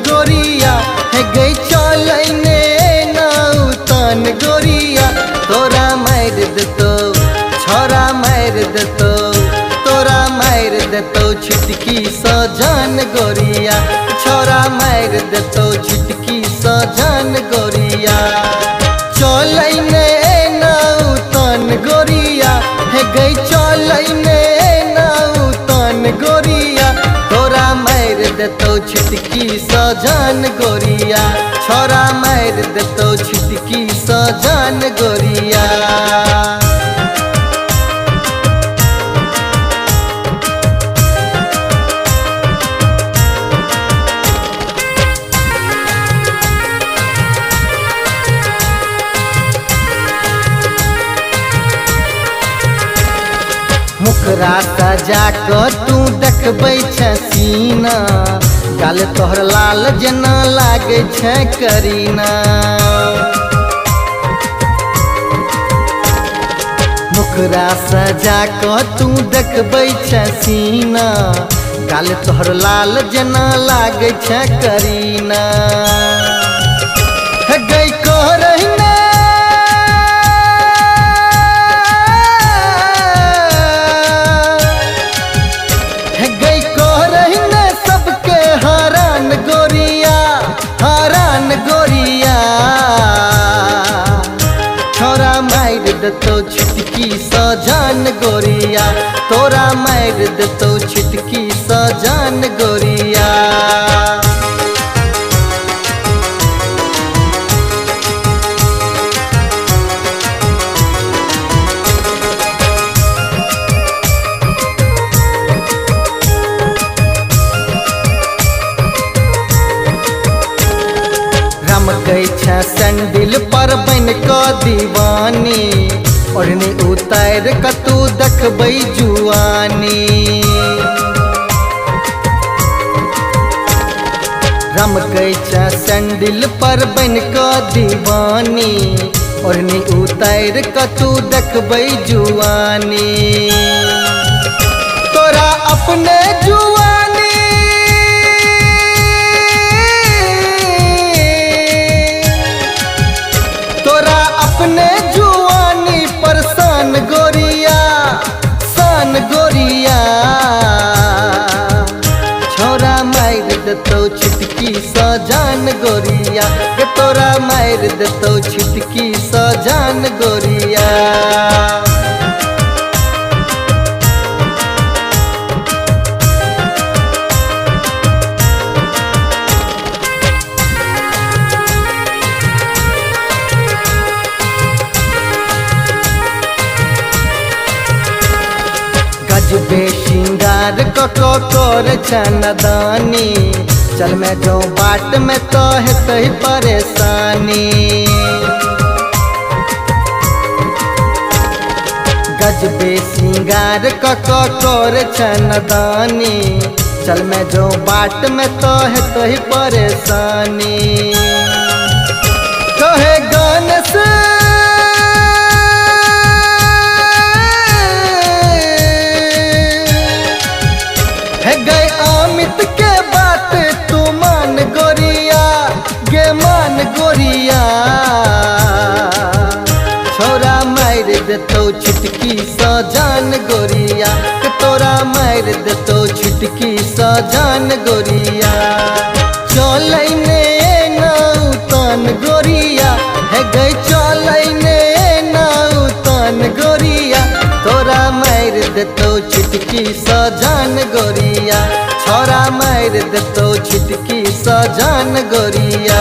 गोरिया है गई चलने नाउतन गोरिया तोरा मार देतो छोरा मार देतो तोरा मार देतो छिटकी सजन गोरिया छोरा मार देतो छिटकी सजन गोरिया चलने नाउतन गोरिया है गई चलने नाउतन गोरिया तोरा मार देतो छिटकी सजन गोरिया छोरा मार देतो छिटकी सजन गोरिया। मुखरा सजा क तू देखबै छ सीना गाल तोहर लाल जेना लागे छै करीना। मुखरा सजा क तू देखबै छ सीना गाल तोहर लाल जेना लागे छै करीना। गई करहिना छोरा मार देतो छिटकी सजन गोरिया तोरा मार देतो छिटकी सजन गोरिया। गई छ सैंडल पर बन क दीवानी ओढ़नी उतार क तू देखबै जुआनी। रम गई छ सैंडल पर बन क दीवानी ओढ़नी उतार क तू देखबै जुआनी। तोरा अपने जुआनी अपने जुआनी पर सान गोरिया सान गोरिया। छोरा मार देतो छिटकी सजन गोरिया के तोरा मार देतो छिटकी सजन गोरिया। गजबे श्रृंगार कर छनदानी चल मैं जो बाट में तो है तही परेशानी। गजबे श्रृंगार कर छनदानी चल मैं जो बाट में तो है तही परेशानी। कहे गाने से गए अमित के बात तू मान गोरिया गे मान गोरिया। छोरा मार देतो छिटकी सजन गोरिया के तोरा मार देतो छिटकी सजन गोरिया। चलने नाउतन गोरिया है गई चलने नाउतन गोरिया तोरा मार देतो छिटकी सजन गोरिया छोरा मार देतो छिटकी सजन गोरिया।